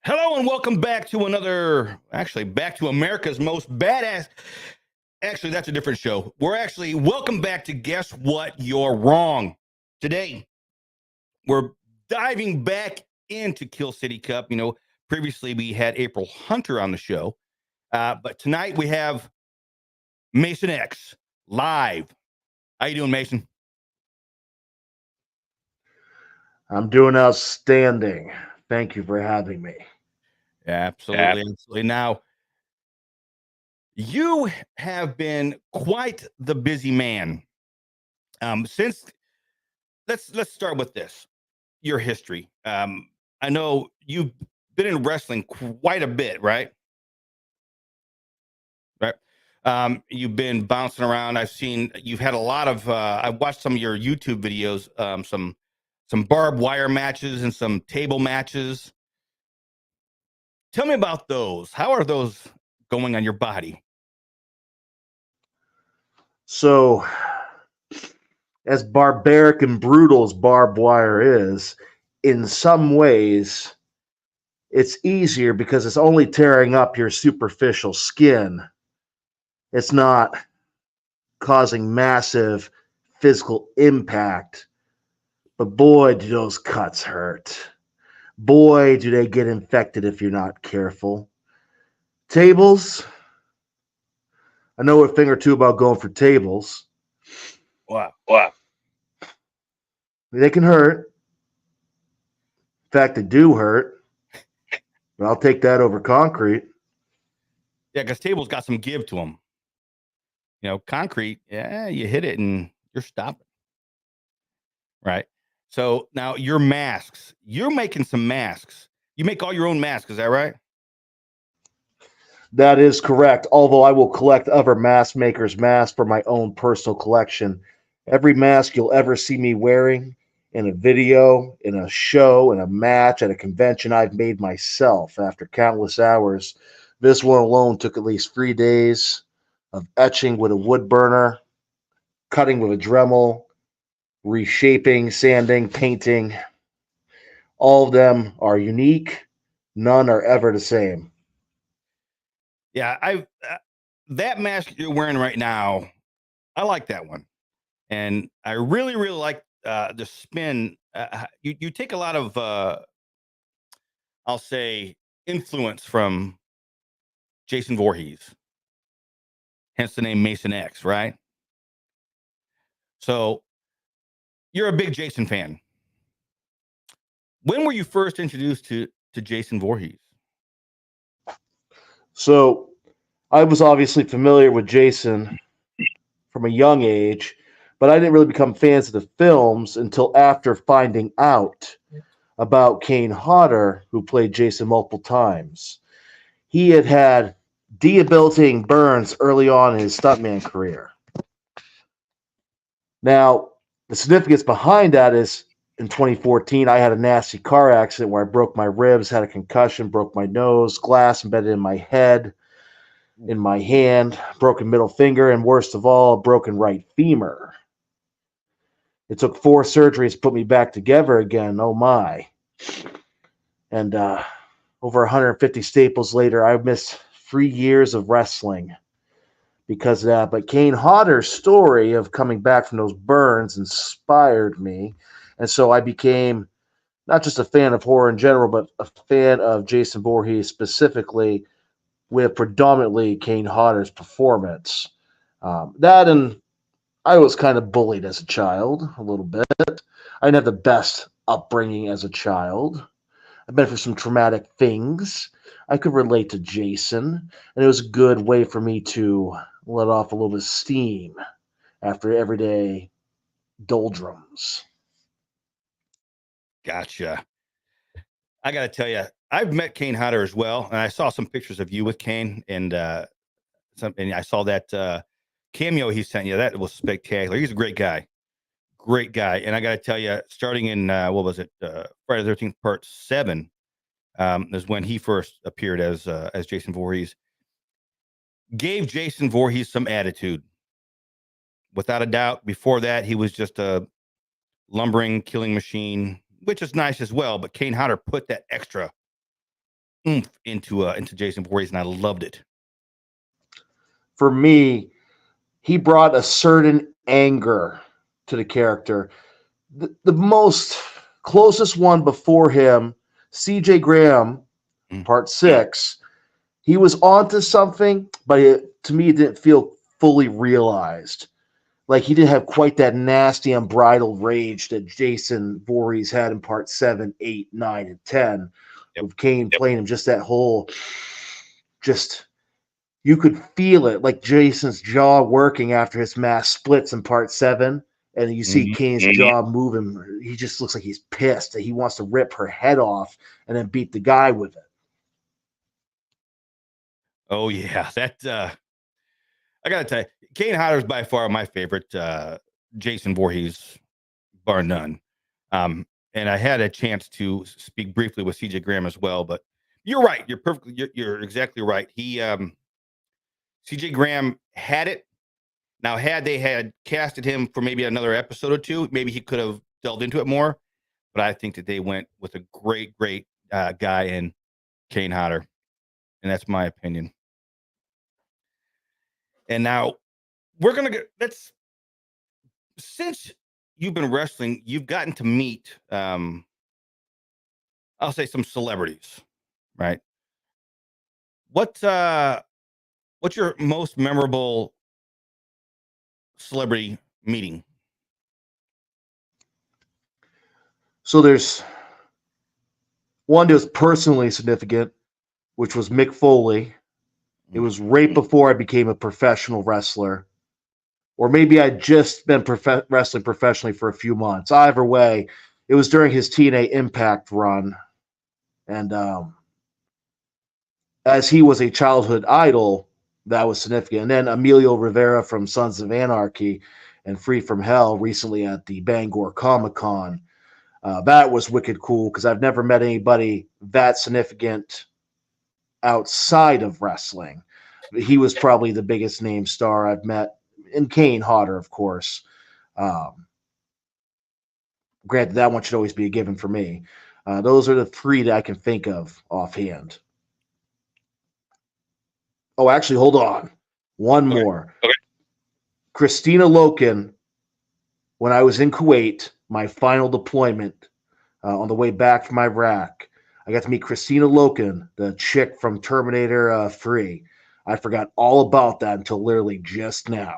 Hello and welcome back to back to America's most badass. Actually, that's a different show. Welcome back to Guess What? You're Wrong. Today, we're diving back into Kill City Cup. Previously we had April Hunter on the show, but tonight we have Mason X live. How you doing, Mason? I'm doing outstanding. Thank you for having me. Absolutely. Now, you have been quite the busy man. Since let's start with this. Your history. I know you've been in wrestling quite a bit, right? Right. You've been bouncing around. I've seen you've had a lot of. I watched some of your YouTube videos. Some barbed wire matches and some table matches. Tell me about those. How are those going on your body? So, as barbaric and brutal as barbed wire is, in some ways, it's easier because it's only tearing up your superficial skin. It's not causing massive physical impact. But boy, do those cuts hurt. Boy, do they get infected if you're not careful. Tables, I know a thing or two about going for tables. Wow. They can hurt. In fact, they do hurt. But I'll take that over concrete. Yeah, because tables got some give to them. Concrete, yeah, you hit it and you're stopping. Right. So now your masks, you're making some masks. You make all your own masks, is that right? That is correct. Although I will collect other mask makers' masks for my own personal collection. Every mask you'll ever see me wearing in a video, in a show, in a match, at a convention, I've made myself after countless hours. This one alone took at least 3 days of etching with a wood burner, cutting with a Dremel, reshaping, sanding, painting. All of them are unique. None are ever the same. Yeah, I that mask you're wearing right now, I like that one, and I really like the spin. You take a lot of I'll say influence from Jason Voorhees, hence the name Mason X, right? So you're a big Jason fan. When were you first introduced to Jason Voorhees? So I was obviously familiar with Jason from a young age, but I didn't really become fans of the films until after finding out about Kane Hodder, who played Jason multiple times. He had had debilitating burns early on in his stuntman career. Now, the significance behind that is in 2014, I had a nasty car accident where I broke my ribs, had a concussion, broke my nose, glass embedded in my head, in my hand, broken middle finger, and worst of all, a broken right femur. It took 4 surgeries to put me back together again. Oh my. And over 150 staples later, I missed 3 years of wrestling because of that. But Kane Hodder's story of coming back from those burns inspired me. And so I became not just a fan of horror in general, but a fan of Jason Voorhees specifically, with predominantly Kane Hodder's performance. That and I was kind of bullied as a child, a little bit. I didn't have the best upbringing as a child. I've been through some traumatic things. I could relate to Jason, and it was a good way for me to let off a little bit of steam after everyday doldrums. Gotcha. I got to tell you, I've met Kane Hodder as well, and I saw some pictures of you with Kane, and and I saw that cameo he sent you. That was spectacular. He's a great guy. And I got to tell you, starting in what was it, Friday the 13th Part 7, is when he first appeared as Jason Voorhees. Gave Jason Voorhees some attitude, without a doubt. Before that, he was just a lumbering killing machine, which is nice as well. But Kane Hodder put that extra oomph into Jason Voorhees, and I loved it. For me, he brought a certain anger to the character. The most closest one before him, C.J. Graham, Mm. part 6, he was onto something, but to me, it didn't feel fully realized. Like he didn't have quite that nasty, unbridled rage that Jason Voorhees had in part 7, 8, 9, and 10, Yep. with Kane playing him just that whole, just you could feel it, like Jason's jaw working after his mask splits in part 7, and you see Kane's jaw moving. He just looks like he's pissed that he wants to rip her head off and then beat the guy with it. Oh yeah, that I gotta tell you, Kane Hodder is by far my favorite Jason Voorhees, bar none. And I had a chance to speak briefly with CJ Graham as well, but you're right. You're perfectly. You're exactly right. He CJ Graham had it. Now, had they had casted him for maybe another episode or two, maybe he could have delved into it more. But I think that they went with a great guy in Kane Hodder, and that's my opinion. And now we're gonna get. That's since you've been wrestling, you've gotten to meet, I'll say, some celebrities, right? What what's your most memorable celebrity meeting? So there's one that was personally significant, which was Mick Foley. It was right before I became a professional wrestler, or maybe I'd just been wrestling professionally for a few months. Either way, it was during his TNA Impact run, and as he was a childhood idol, that was significant. And then Emilio Rivera from Sons of Anarchy and Free from Hell recently at the Bangor Comic Con. That was wicked cool because I've never met anybody that significant outside of wrestling. He was probably the biggest name star I've met, and Kane Hodder, of course. Granted, that one should always be a given for me. Those are the three that I can think of offhand. Oh, actually, hold on. One more. Okay. Christina Loken, when I was in Kuwait, my final deployment on the way back from Iraq, I got to meet Christina Loken, the chick from Terminator 3. I forgot all about that until literally just now.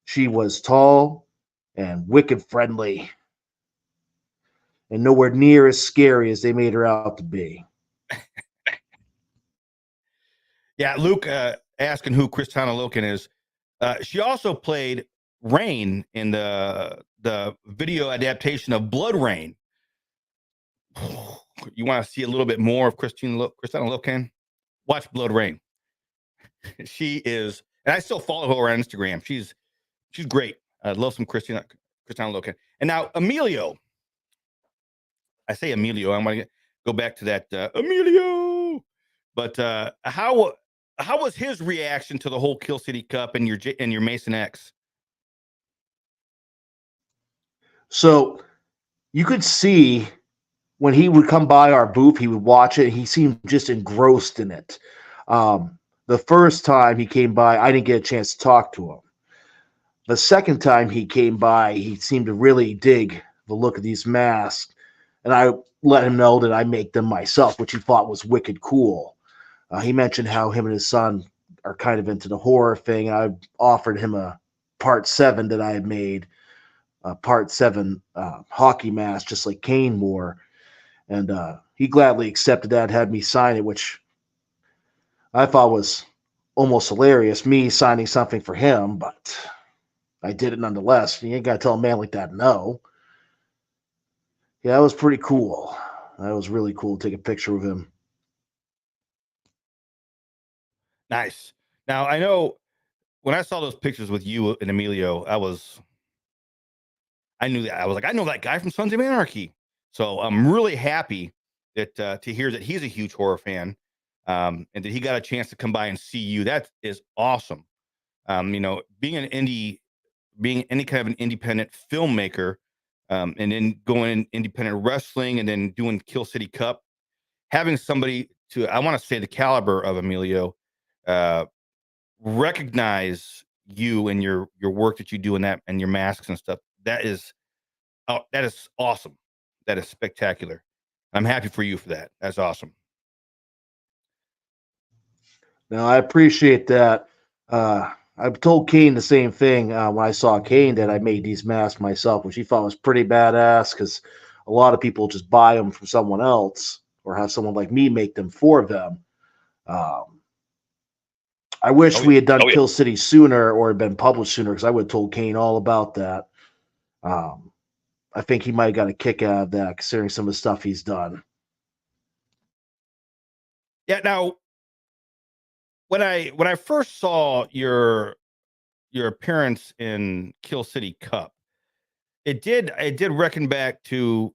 She was tall and wicked friendly and nowhere near as scary as they made her out to be. Yeah, Luke asking who Christina Loken is. She also played Rain in the video adaptation of Blood Rain. You want to see a little bit more of Christina Loken? Watch Blood Rain. She is, and I still follow her on Instagram. She's great. I love some Christina Loken. And now Emilio. I say Emilio. I'm going to go back to that Emilio. But how was his reaction to the whole Kill City Cup and your Mason X? So you could see when he would come by our booth, he would watch it. He seemed just engrossed in it. The first time he came by, I didn't get a chance to talk to him. The second time he came by, he seemed to really dig the look of these masks. And I let him know that I make them myself, which he thought was wicked cool. He mentioned how him and his son are kind of into the horror thing. I offered him a part 7 that I had made, part 7 hockey mask, just like Kane wore. And he gladly accepted that, had me sign it, which I thought was almost hilarious, me signing something for him, but I did it nonetheless. You ain't got to tell a man like that no. Yeah, that was pretty cool. That was really cool to take a picture of him. Nice. Now, I know when I saw those pictures with you and Emilio, I knew that. I was like, I know that guy from Sons of Anarchy. So I'm really happy that to hear that he's a huge horror fan, and that he got a chance to come by and see you. That is awesome. Being any kind of an independent filmmaker, and then going independent wrestling and then doing Kill City Cup, having somebody I want to say the caliber of Emilio, uh, recognize you and your work that you do in that and your masks and stuff. That is awesome. That is spectacular. I'm happy for you for that. That's awesome. Now, I appreciate that. I've told Kane the same thing when I saw Kane that I made these masks myself, which he thought was pretty badass because a lot of people just buy them from someone else or have someone like me make them for them. Um, I wish Oh we yeah. had done Kill City sooner or had been published sooner because I would have told Kane all about that. Um, I think he might have got a kick out of that considering some of the stuff he's done. Yeah. Now, when I first saw your appearance in Kill City Cup, it did reckon back to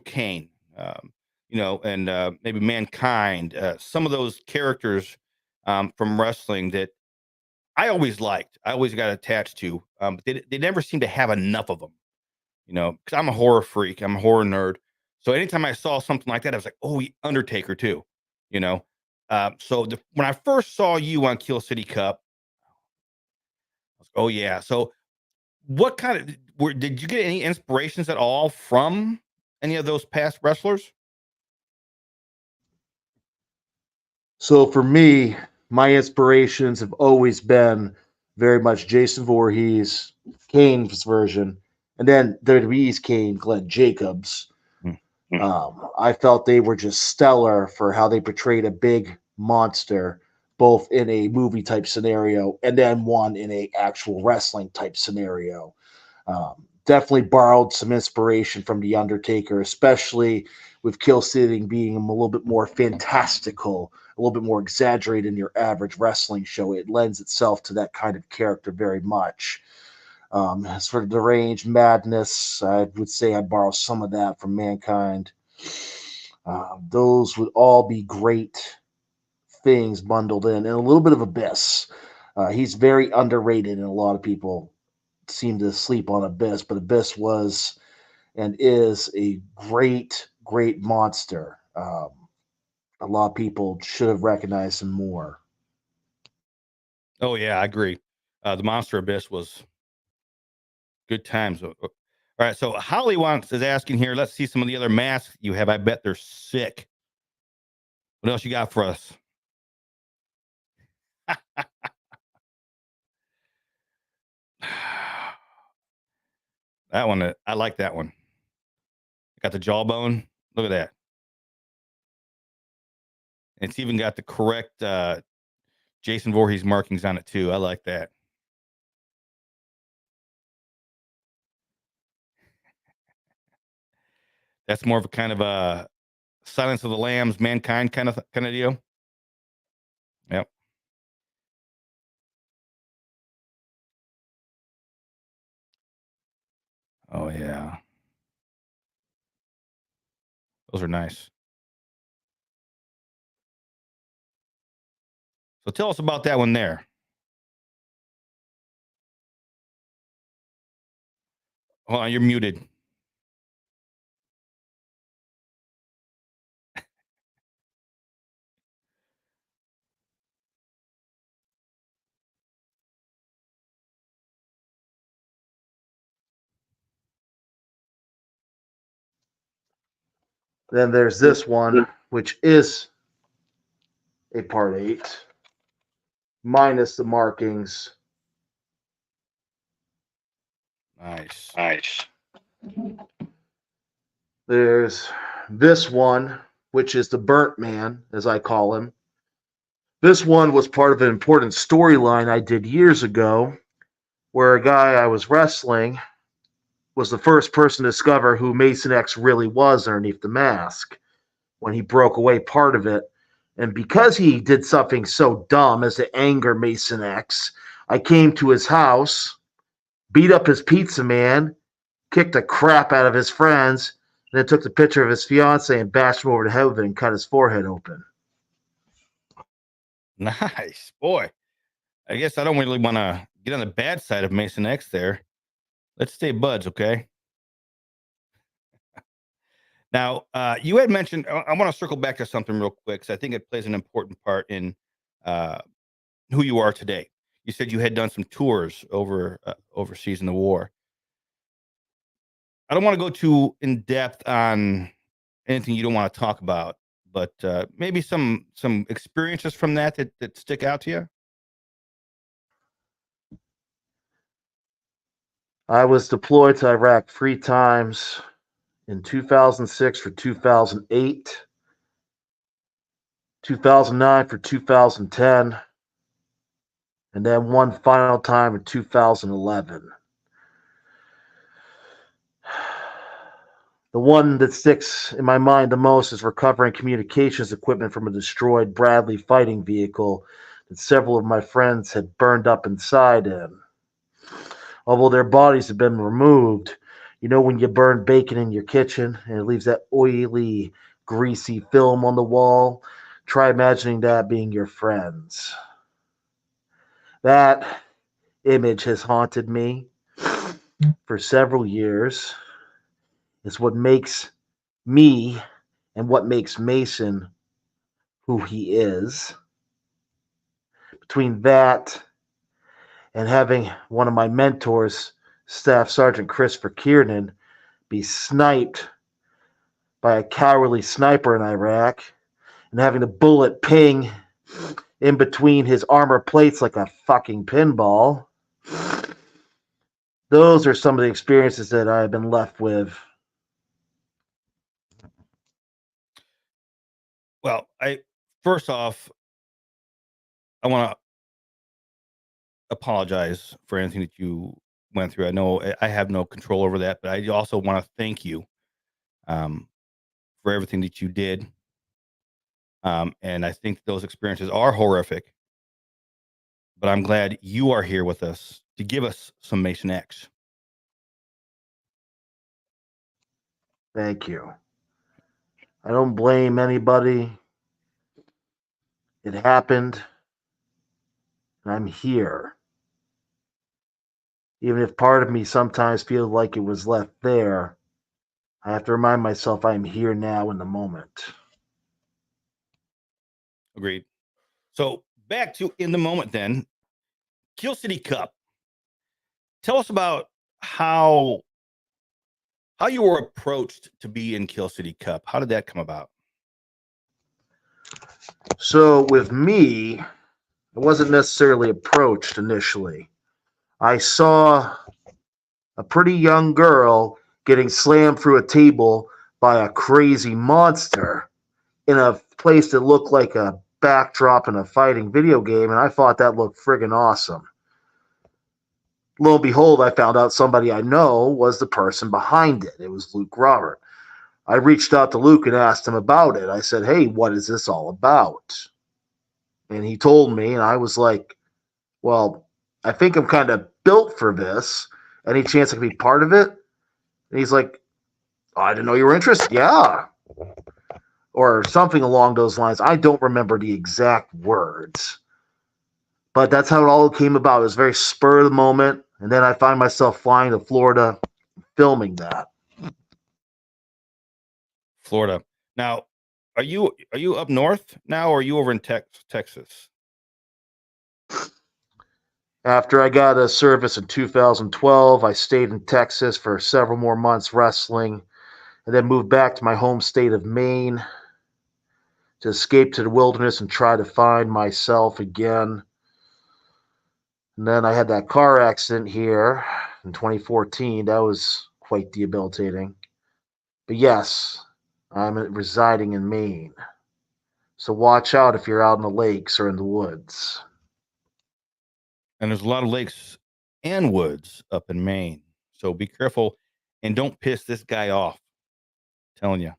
Kane, and maybe Mankind, some of those characters from wrestling that I always liked. I always got attached to. But they never seem to have enough of them, because I'm a horror freak. I'm a horror nerd. So anytime I saw something like that, I was like, oh, Undertaker too, you know. When I first saw you on Kill City Cup, I was, oh yeah. So what kind of did you get any inspirations at all from any of those past wrestlers? So for me, my inspirations have always been very much Jason Voorhees, Kane's version, and then WWE's Kane, Glenn Jacobs. Mm. I felt they were just stellar for how they portrayed a big monster, both in a movie type scenario and then one in a actual wrestling type scenario. Definitely borrowed some inspiration from The Undertaker, especially with Kill City being a little bit more fantastical, a little bit more exaggerated than your average wrestling show. It lends itself to that kind of character very much. As for deranged madness, I would say I borrow some of that from Mankind. Those would all be great things bundled in, and a little bit of Abyss. He's very underrated, and a lot of people seem to sleep on Abyss, but Abyss was and is a great, great monster. A lot of people should have recognized him more. Oh yeah, I agree. The Monster Abyss was good times. All right, so Holly is asking here. Let's see some of the other masks you have. I bet they're sick. What else you got for us? That one, I like that one. Got the jawbone. Look at that. It's even got the correct Jason Voorhees markings on it too. I like that. That's more of a kind of a Silence of the Lambs, Mankind kind of deal. Yep. Oh yeah, those are nice. So tell us about that one there. Hold on, you're muted. Then there's this one, which is a part 8, minus the markings. Nice. Nice. There's this one, which is the Burnt Man, as I call him. This one was part of an important storyline I did years ago, where a guy I was wrestling was the first person to discover who Mason X really was underneath the mask when he broke away part of it. And because he did something so dumb as to anger Mason X, I came to his house, beat up his pizza man, kicked the crap out of his friends, and then took the picture of his fiance and bashed him over the head with it and cut his forehead open. Nice. Boy, I guess I don't really want to get on the bad side of Mason X there. Let's stay buds, okay? Now, you had mentioned, I want to circle back to something real quick, because I think it plays an important part in uh, who you are today. You said you had done some tours overseas in the war. I don't want to go too in depth on anything you don't want to talk about, but maybe some experiences from that stick out to you. I was deployed to Iraq 3 times in 2006 for 2008, 2009 for 2010, and then one final time in 2011. The one that sticks in my mind the most is recovering communications equipment from a destroyed Bradley fighting vehicle that several of my friends had burned up inside in. Although their bodies had been removed, you know when you burn bacon in your kitchen and it leaves that oily, greasy film on the wall? Try imagining that being your friends. That image has haunted me for several years. It's what makes me and what makes Mason who he is. Between that and having one of my mentors, Staff Sergeant Christopher Kiernan, be sniped by a cowardly sniper in Iraq and having the bullet ping in between his armor plates like a fucking pinball. Those are some of the experiences that I've been left with. Well, first off, I want to apologize for anything that you went through. I know I have no control over that, but I also want to thank you um, for everything that you did. And I think those experiences are horrific, but I'm glad you are here with us to give us some Mason X. Thank you. I don't blame anybody. It happened, and I'm here. Even if part of me sometimes feels like it was left there, I have to remind myself I am here now in the moment. Agreed. So back to in the moment then, Kill City Cup. Tell us about how you were approached to be in Kill City Cup. How did that come about? So, with me, I wasn't necessarily approached initially. I saw a pretty young girl getting slammed through a table by a crazy monster in a place that looked like a backdrop in a fighting video game, and I thought that looked friggin' awesome. Lo and behold, I found out somebody I know was the person behind it. It was Luke Robert. I reached out to Luke and asked him about it. I said, "Hey, what is this all about?" And he told me, and I was like, "Well, I think I'm kind of built for this. Any chance I could be part of it?" And he's like, "Oh, I didn't know you were interested." Yeah. Or something along those lines. I don't remember the exact words. But that's how it all came about. It was very spur of the moment. And then I find myself flying to Florida filming that. Florida. Now, are you up north now, or are you over in Texas? After I got a service in 2012, I stayed in Texas for several more months wrestling and then moved back to my home state of Maine to escape to the wilderness and try to find myself again. And then I had that car accident here in 2014. That was quite debilitating. But yes, I'm residing in Maine. So watch out if you're out in the lakes or in the woods. And there's a lot of lakes and woods up in Maine. So be careful and don't piss this guy off. I'm telling you.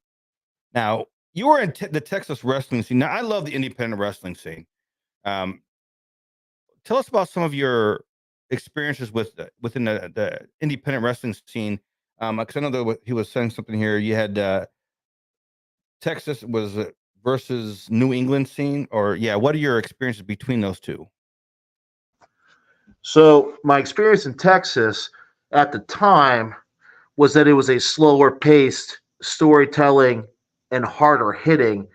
Now, you were in the Texas wrestling scene. Now, I love the independent wrestling scene. Um, Tell us about some of your experiences within the independent wrestling scene. Because I know that he was saying something here. You had Texas was versus New England scene, or yeah. What are your experiences between those two? So my experience in Texas at the time was that it was a slower paced storytelling and harder hitting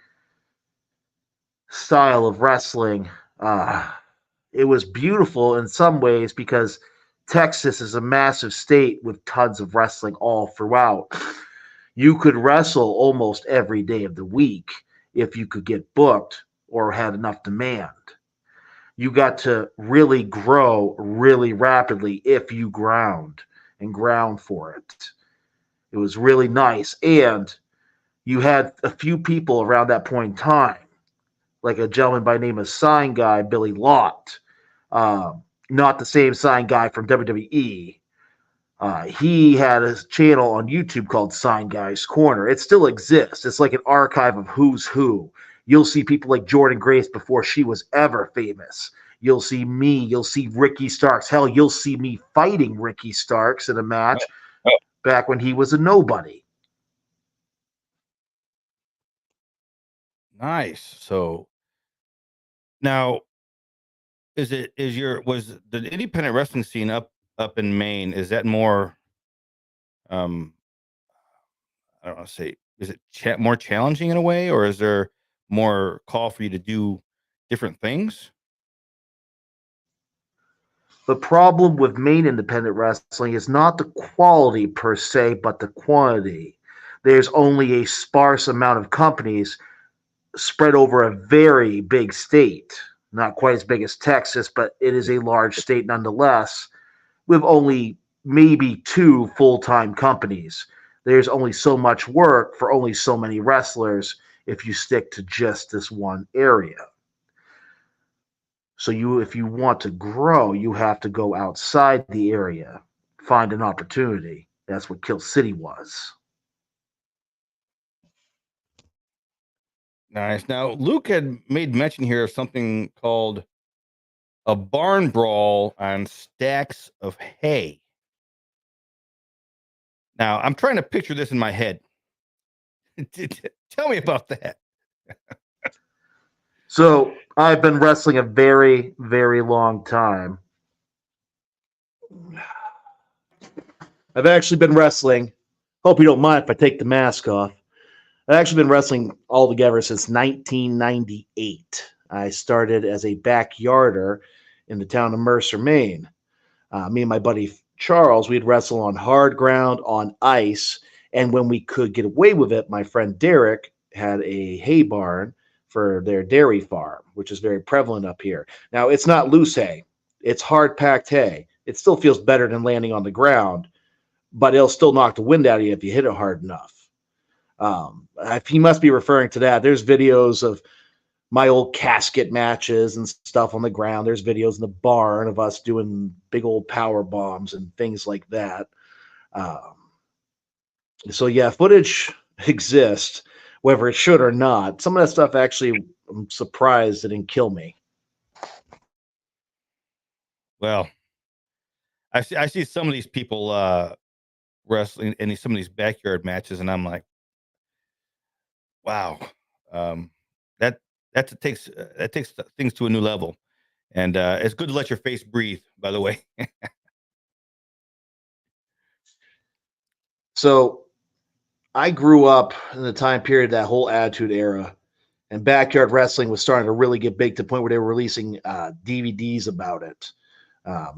style of wrestling. Uh, it was beautiful in some ways because Texas is a massive state with tons of wrestling all throughout. You could wrestle almost every day of the week if you could get booked or had enough demand. You got to really grow really rapidly if you ground for it. It was really nice. And you had a few people around that point in time, like a gentleman by the name of Sign Guy, Billy Lott. Uh, Not the same Sign Guy from WWE. He had a channel on YouTube called Sign Guy's Corner. It still exists. It's like an archive of who's who. You'll see people like Jordan Grace before she was ever famous. You'll see me. You'll see Ricky Starks. Hell, you'll see me fighting Ricky Starks in a match back when he was a nobody. Nice. So now, was the independent wrestling scene up in Maine? Is that more? Um, I don't want to say. Is it more challenging in a way, or is there more call for you to do different things? The problem with Maine independent wrestling is not the quality per se, but the quantity. There's only a sparse amount of companies spread over a very big state. Not quite as big as Texas, but it is a large state nonetheless, with only maybe two full time companies. There's only so much work for only so many wrestlers if you stick to just this one area. So if you want to grow, you have to go outside the area, find an opportunity. That's what Kill City was. Nice. Now, Luke had made mention here of something called a barn brawl on stacks of hay. Now, I'm trying to picture this in my head. Tell me about that. So I've been wrestling a very, very long time. I've actually been wrestling. Hope you don't mind if I take the mask off. I've actually been wrestling altogether since 1998. I started as a backyarder in the town of Mercer, Maine. Me and my buddy Charles, we'd wrestle on hard ground, on ice, and when we could get away with it, my friend Derek had a hay barn for their dairy farm, which is very prevalent up here. Now, it's not loose hay, it's hard packed hay. It still feels better than landing on the ground, but it'll still knock the wind out of you if you hit it hard enough. If he must be referring to that, there's videos of my old casket matches and stuff on the ground. There's videos in the barn of us doing big old power bombs and things like that. Um, so yeah, footage exists, whether it should or not. Some of that stuff actually, I'm surprised it didn't kill me. Well, I see some of these people wrestling in some of these backyard matches, and I'm like, wow, um, that that takes things to a new level. And it's good to let your face breathe. By the way, So I grew up in the time period, that whole Attitude Era, and backyard wrestling was starting to really get big to the point where they were releasing DVDs about it.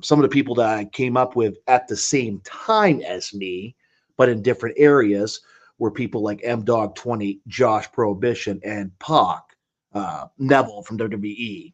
Some of the people that I came up with at the same time as me, but in different areas, were people like M Dog 20, Josh Prohibition, and Pac, Neville from WWE.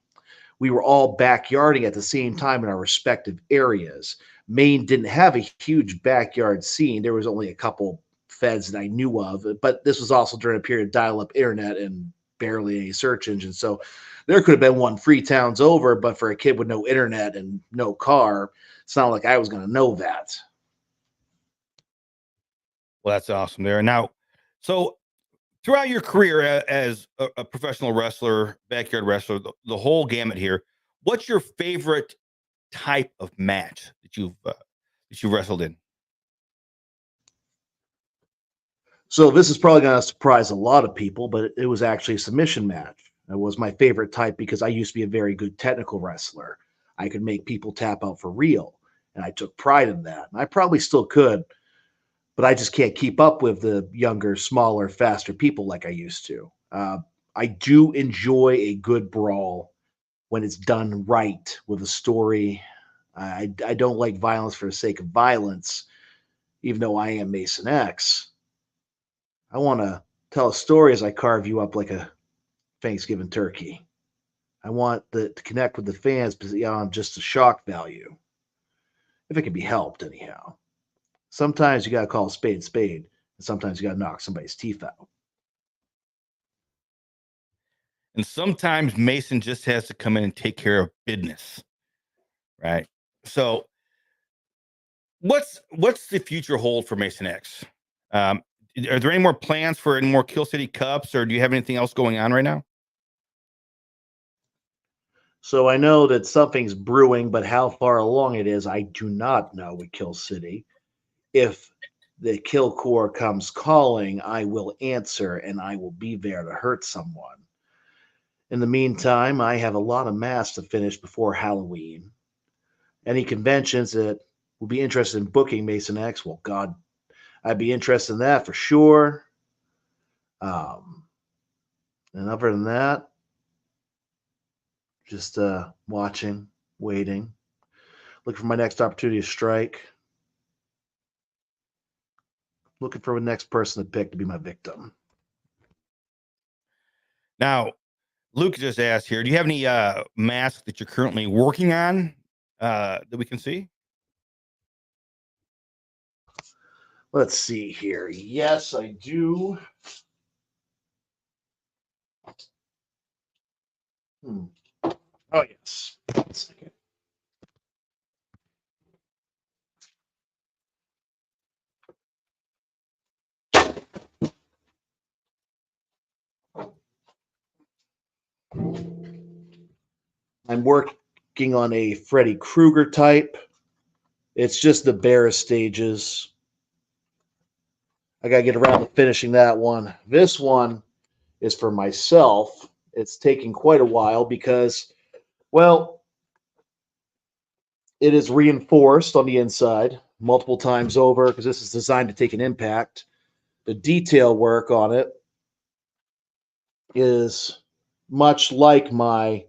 We were all backyarding at the same time in our respective areas. Maine didn't have a huge backyard scene. There was only a couple feds that I knew of, but this was also during a period of dial-up internet and barely any search engine. So there could have been one 3 towns over, but for a kid with no internet and no car, it's not like I was going to know that. well, that's awesome there. Now, so throughout your career as a professional wrestler, backyard wrestler, the whole gamut here, what's your favorite type of match that you've wrestled in? So this is probably going to surprise a lot of people, but it was actually a submission match. It was my favorite type because I used to be a very good technical wrestler. I could make people tap out for real, and I took pride in that. And I probably still could, but I just can't keep up with the younger, smaller, faster people like I used to. I do enjoy a good brawl when it's done right with a story. I don't like violence for the sake of violence, even though I am Mason X. I want to tell a story as I carve you up like a Thanksgiving turkey. I want to connect with the fans beyond just the shock value, if it can be helped, anyhow. Sometimes you got to call a spade, and sometimes you got to knock somebody's teeth out. And sometimes Mason just has to come in and take care of business, right? So, what's the future hold for Mason X? Are there any more plans for any more Kill City Cups, or do you have anything else going on right now? So I know that something's brewing, but how far along it is, I do not know with Kill City. If the Kill Corps comes calling, I will answer and I will be there to hurt someone. In the meantime, I have a lot of masks to finish before Halloween. Any conventions that would be interested in booking Mason X, well, God, I'd be interested in that for sure. And other than that, just watching, waiting, looking for my next opportunity to strike, looking for the next person to pick to be my victim. Now, Luke just asked here, do you have any masks that you're currently working on that we can see? Let's see here. Yes, I do. Oh, yes. 1 second. I'm working on a Freddy Krueger type. It's just the barest stages. I got to get around to finishing that one. This one is for myself. It's taking quite a while because, well, it is reinforced on the inside multiple times over because this is designed to take an impact. The detail work on it is much like my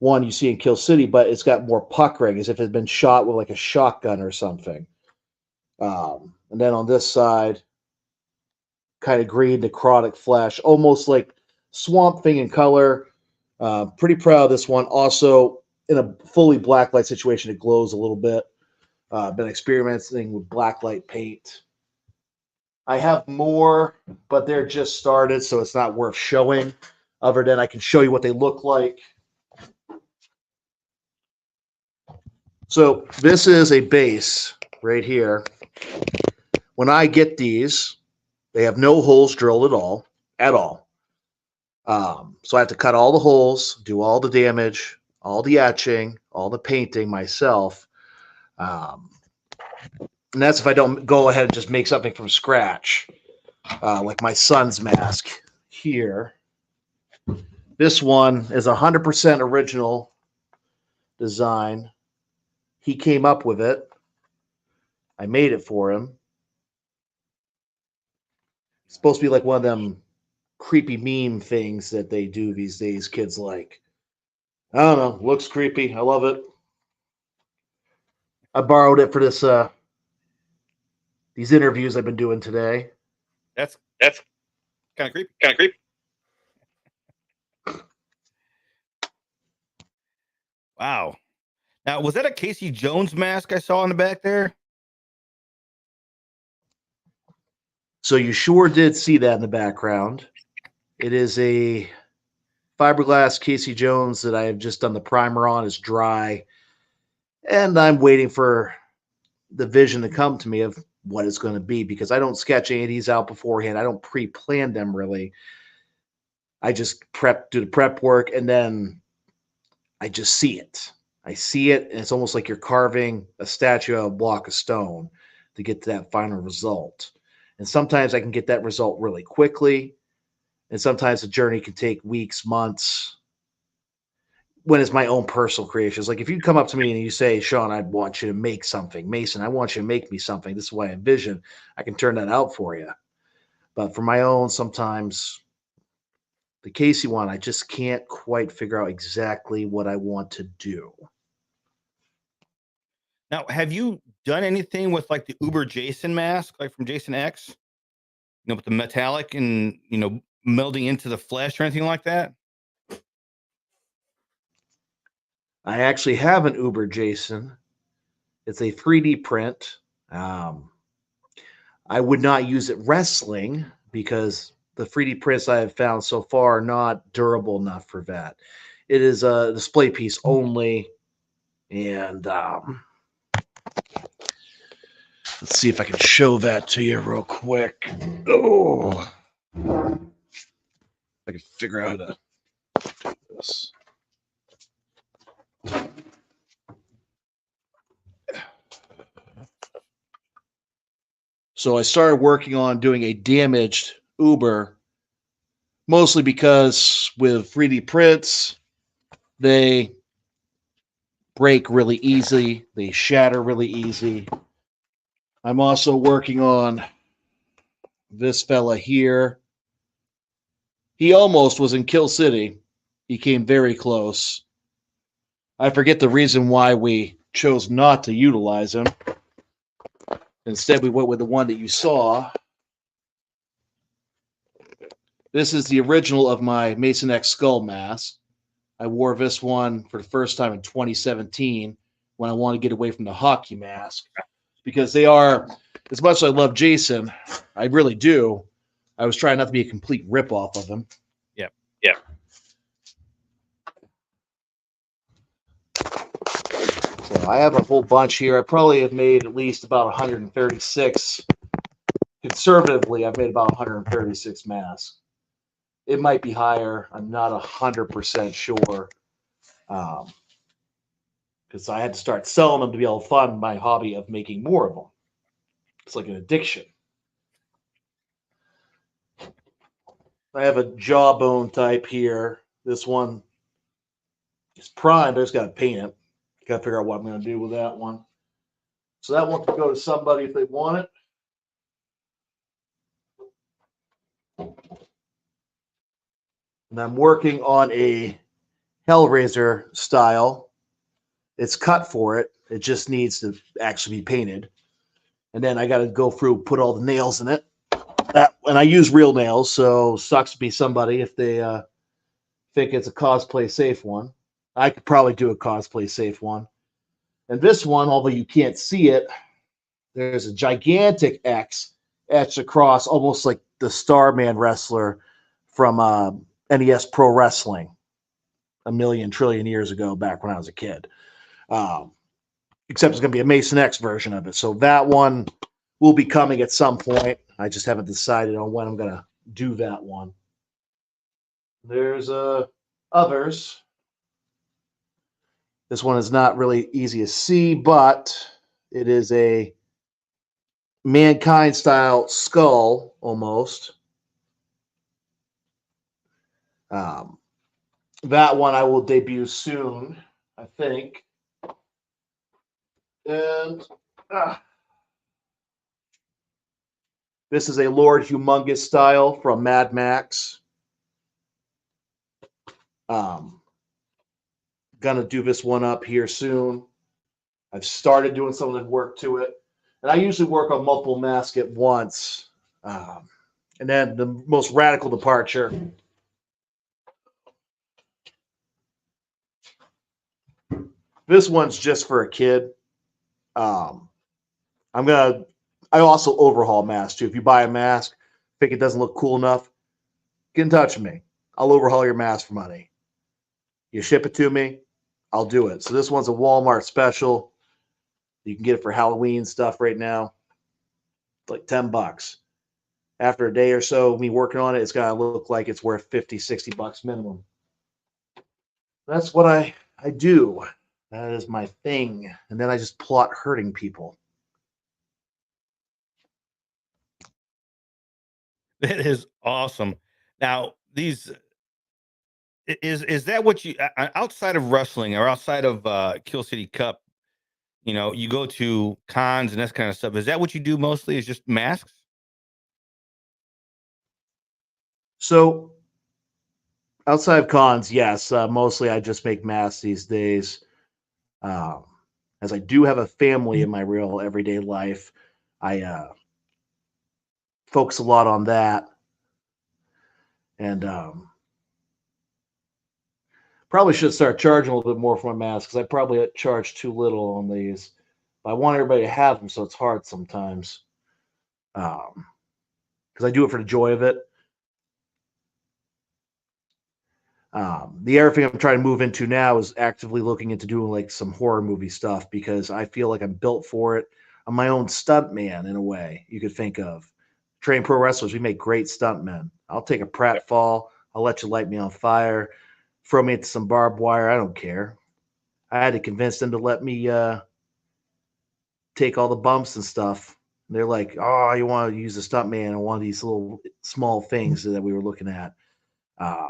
one you see in Kill City, but it's got more puckering as if it had been shot with like a shotgun or something. And then on this side, kind of green necrotic flesh, almost like Swamp Thing in color. Pretty proud of this one. Also, in a fully blacklight situation, it glows a little bit. Been experimenting with blacklight paint. I have more, but they're just started, so it's not worth showing. Other than I can show you what they look like. So this is a base right here. When I get these, they have no holes drilled at all. So I have to cut all the holes, do all the damage, all the etching, all the painting myself. And that's if I don't go ahead and just make something from scratch, like my son's mask here. This one is 100% original design. He came up with it. I made it for him. It's supposed to be like one of them creepy meme things that they do these days. Kids like. I don't know. Looks creepy. I love it. I borrowed it for this these interviews I've been doing today. That's kind of creepy. Wow. Now, was that a Casey Jones mask I saw in the back there? So you sure did see that in the background. It is a fiberglass Casey Jones that I have just done the primer on. It's dry. And I'm waiting for the vision to come to me of what it's going to be because I don't sketch any of these out beforehand. I don't pre-plan them really. I just do the prep work, and then I just see it. I see it, and it's almost like you're carving a statue out of a block of stone to get to that final result. And sometimes I can get that result really quickly, and sometimes the journey can take weeks, months. when it's my own personal creations. Like if you come up to me and you say, Sean, I want you to make something. Mason, I want you to make me something. This is what I envision. I can turn that out for you. But for my own, sometimes the Casey one, I just can't quite figure out exactly what I want to do. Now, have you done anything with like the Uber Jason mask, like from Jason X? With the metallic and melding into the flesh or anything like that? I actually have an Uber Jason. It's a 3D print. I would not use it wrestling because the 3D prints I have found so far are not durable enough for that. It is a display piece only. And let's see if I can show that to you real quick. Oh, I can figure out how to do this. So I started working on doing a damaged Uber, mostly because with 3D prints, they break really easy, they shatter really easy. I'm also working on this fella here. He almost was in Kill City. He came very close. I forget the reason why we chose not to utilize him. Instead, we went with the one that you saw. This is the original of my Mason X skull mask. I wore this one for the first time in 2017 when I wanted to get away from the hockey mask because they are, as much as I love Jason, I really do. I was trying not to be a complete ripoff of him. Yep. Yeah. So I have a whole bunch here. I probably have made at least about 136. Conservatively, I've made about 136 masks. It might be higher. I'm not 100% sure. Because I had to start selling them to be able to fund my hobby of making more of them. It's like an addiction. I have a jawbone type here. This one is primed. I just got to paint it. Got to figure out what I'm going to do with that one. So that one could go to somebody if they want it. And I'm working on a Hellraiser style. It's cut for it. It just needs to actually be painted. And then I got to go through, put all the nails in it. And I use real nails, so sucks to be somebody if they think it's a cosplay safe one. I could probably do a cosplay safe one. And this one, although you can't see it, there's a gigantic X etched across, almost like the Starman wrestler from NES Pro Wrestling a million trillion years ago, back when I was a kid. Except it's going to be a Mason X version of it. So that one will be coming at some point. I just haven't decided on when I'm going to do that one. There's others. This one is not really easy to see, but it is a mankind style skull almost. That one I will debut soon, I think. And this is a Lord Humongous style from Mad Max. Gonna do this one up here soon. I've started doing some of the work to it. And I usually work on multiple masks at once. And then the most radical departure. This one's just for a kid. I also overhaul masks too. If you buy a mask, think it doesn't look cool enough, get in touch with me. I'll overhaul your mask for money. You ship it to me, I'll do it. So this one's a Walmart special. You can get it for Halloween stuff right now. It's like $10. After a day or so, me working on it, it's got to look like it's worth $50, $60 minimum. That's what I do. That is my thing. And then I just plot hurting people. That is awesome. Now, these Is that what you outside of wrestling or outside of Kill City Cup? You know, you go to cons and that kind of stuff. Is that what you do mostly? Is just masks? So outside of cons, yes, mostly I just make masks these days. Um, as I do have a family in my real everyday life, I focus a lot on that, and probably should start charging a little bit more for my masks because I probably charge too little on these. But I want everybody to have them, so it's hard sometimes. Because I do it for the joy of it. The other thing I'm trying to move into now is actively looking into doing like some horror movie stuff because I feel like I'm built for it. I'm my own stunt man in a way you could think of. Trained pro wrestlers, we make great stunt men. I'll take a pratfall. I'll let you light me on fire. Throw me into some barbed wire. I don't care. I had to convince them to let me take all the bumps and stuff. They're like, "Oh, you want to use a stunt man on one of these little small things that we were looking at." Uh,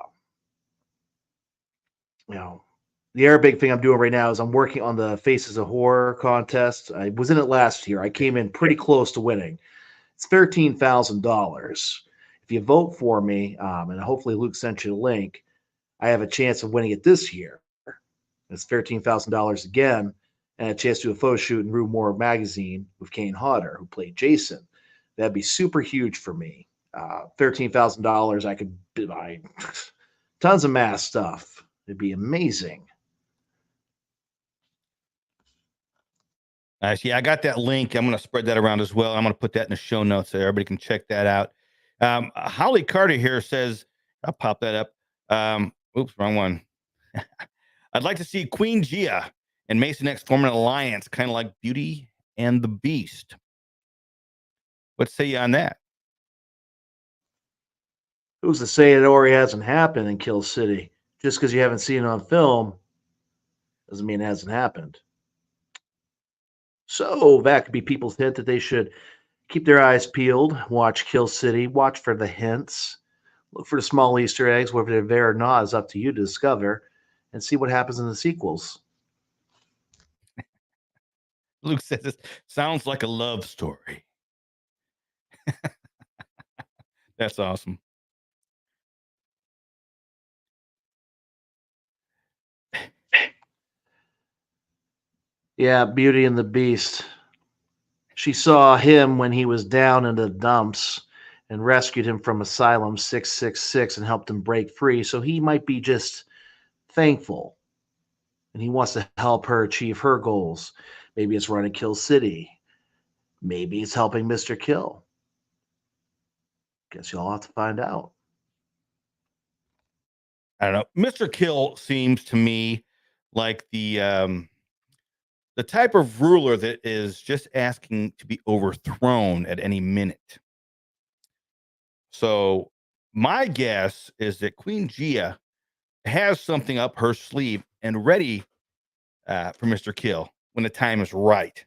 you know, the other big thing I'm doing right now is I'm working on the Faces of Horror contest. I was in it last year. I came in pretty close to winning. It's $13,000. If you vote for me, and hopefully Luke sent you the link, I have a chance of winning it this year. It's $13,000 again, and a chance to do a photo shoot in Rue Moore magazine with Kane Hodder, who played Jason. That'd be super huge for me. $13,000, I could buy tons of mask stuff. It'd be amazing. Nice. Yeah, I got that link. I'm going to spread that around as well. I'm going to put that in the show notes so everybody can check that out. Holly Carter here says, I'll pop that up. Oops, wrong one. I'd like to see Queen Gia and Mason X form an alliance, kind of like Beauty and the Beast. What say you on that? Who's to say it already hasn't happened in Kill City? Just because you haven't seen it on film doesn't mean it hasn't happened. So that could be people's hint that they should keep their eyes peeled, watch Kill City, watch for the hints, look for the small Easter eggs, whether they're there or not is up to you to discover, and see what happens in the sequels. Luke says this sounds like a love story. That's awesome. Yeah, Beauty and the Beast. She saw him when he was down in the dumps and rescued him from Asylum 666 and helped him break free. So he might be just thankful and he wants to help her achieve her goals. Maybe it's running Kill City. Maybe it's helping Mr. Kill. Guess you'll have to find out. I don't know. Mr. Kill seems to me like the type of ruler that is just asking to be overthrown at any minute. So my guess is that Queen Gia has something up her sleeve and ready for Mr. Kill when the time is right.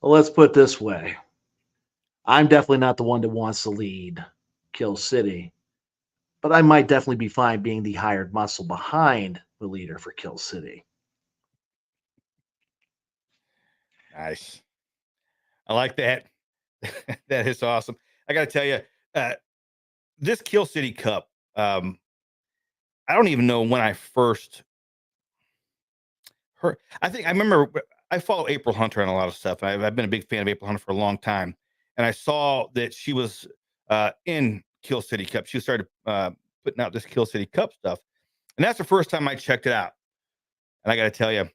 Well, let's put it this way. I'm definitely not the one that wants to lead Kill City, but I might definitely be fine being the hired muscle behind the leader for Kill City. Nice. I like that. That is awesome. I got to tell you, this Kill City Cup, I don't even know when I first heard. I think I remember I follow April Hunter on a lot of stuff. I've been a big fan of April Hunter for a long time. And I saw that she was in Kill City Cup. She started putting out this Kill City Cup stuff. And that's the first time I checked it out. And I got to tell you,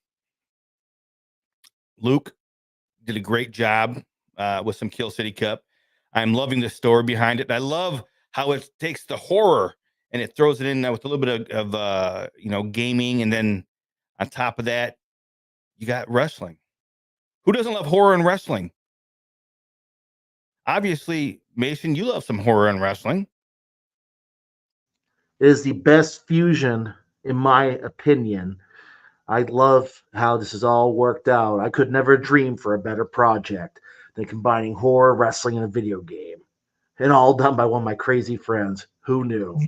Luke did a great job with some Kill City Cup. I'm loving the story behind it. I love how it takes the horror and it throws it in with a little bit of gaming. And then on top of that, you got wrestling. Who doesn't love horror and wrestling? Obviously, Mason, you love some horror and wrestling. It is the best fusion, in my opinion. I love how this is all worked out. I could never dream for a better project than combining horror, wrestling, and a video game. And all done by one of my crazy friends. Who knew?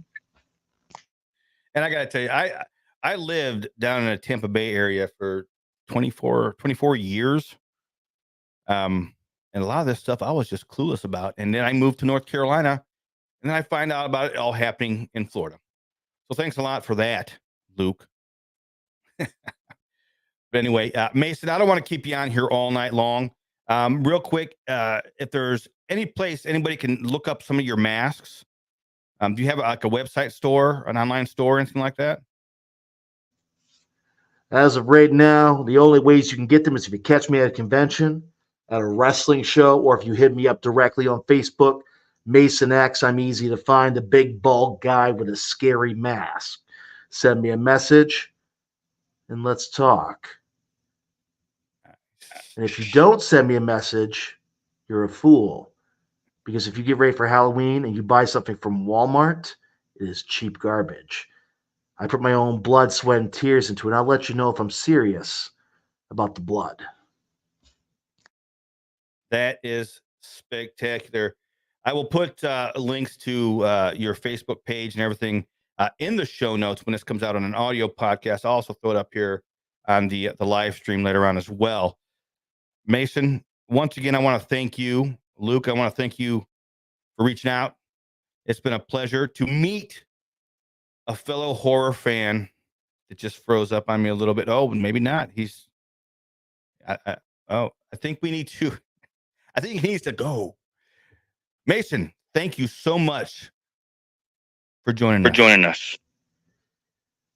And I got to tell you, I lived down in the Tampa Bay area for 24 years. And a lot of this stuff I was just clueless about. And then I moved to North Carolina, and then I find out about it all happening in Florida. So thanks a lot for that, Luke. But anyway, Mason, I don't want to keep you on here all night long. Real quick, if there's any place anybody can look up some of your masks, do you have like a website store, an online store, anything like that? As of right now, the only ways you can get them is if you catch me at a convention, at a wrestling show, or if you hit me up directly on Facebook, Mason X. I'm easy to find, the big bald guy with a scary mask. Send me a message and let's talk. And if you don't send me a message, you're a fool. Because if you get ready for Halloween and you buy something from Walmart, it is cheap garbage. I put my own blood, sweat, and tears into it. I'll let you know if I'm serious about the blood. That is spectacular. I will put links to your Facebook page and everything in the show notes when this comes out on an audio podcast. I'll also throw it up here on the live stream later on as well. Mason, once again, I want to thank you. Luke, I want to thank you for reaching out. It's been a pleasure to meet a fellow horror fan that just froze up on me a little bit. Oh, maybe not. I think we need to. I think he needs to go. Mason, thank you so much for joining us.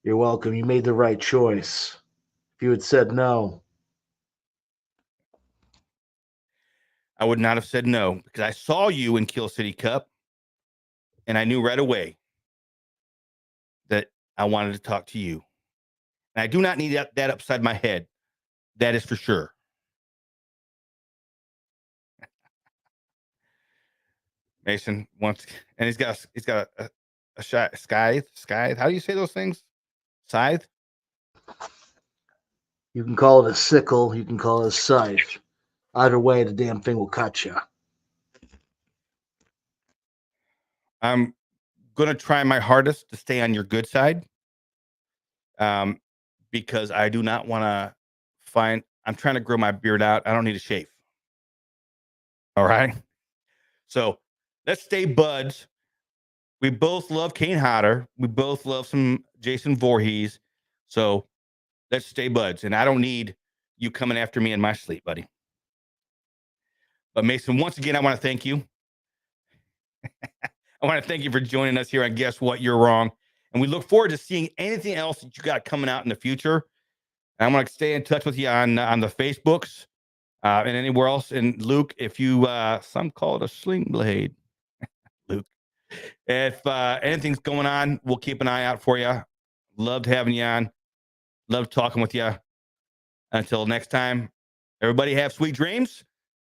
You're welcome. You made the right choice. If you had said no, I would not have said no because I saw you in Kill City Cup and I knew right away that I wanted to talk to you. And I do not need that upside my head. That is for sure. Mason wants, and he's got a scythe. How do you say those things? Scythe? you can call it a sickle, you can call it a scythe. Either way, the damn thing will cut you. I'm going to try my hardest to stay on your good side. Because I do not want to I'm trying to grow my beard out. I don't need a shave. All right. So let's stay buds. We both love Kane Hodder. We both love some Jason Voorhees. So let's stay buds. And I don't need you coming after me in my sleep, buddy. But Mason, once again, I want to thank you. I want to thank you for joining us here on Guess What? You're Wrong. And we look forward to seeing anything else that you got coming out in the future. And I'm going to stay in touch with you on the Facebooks and anywhere else. And Luke, if you, some call it a sling blade, Luke, if anything's going on, we'll keep an eye out for you. Loved having you on. Loved talking with you. Until next time, everybody have sweet dreams,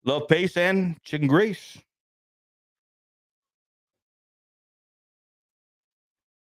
love, peace, and chicken grease.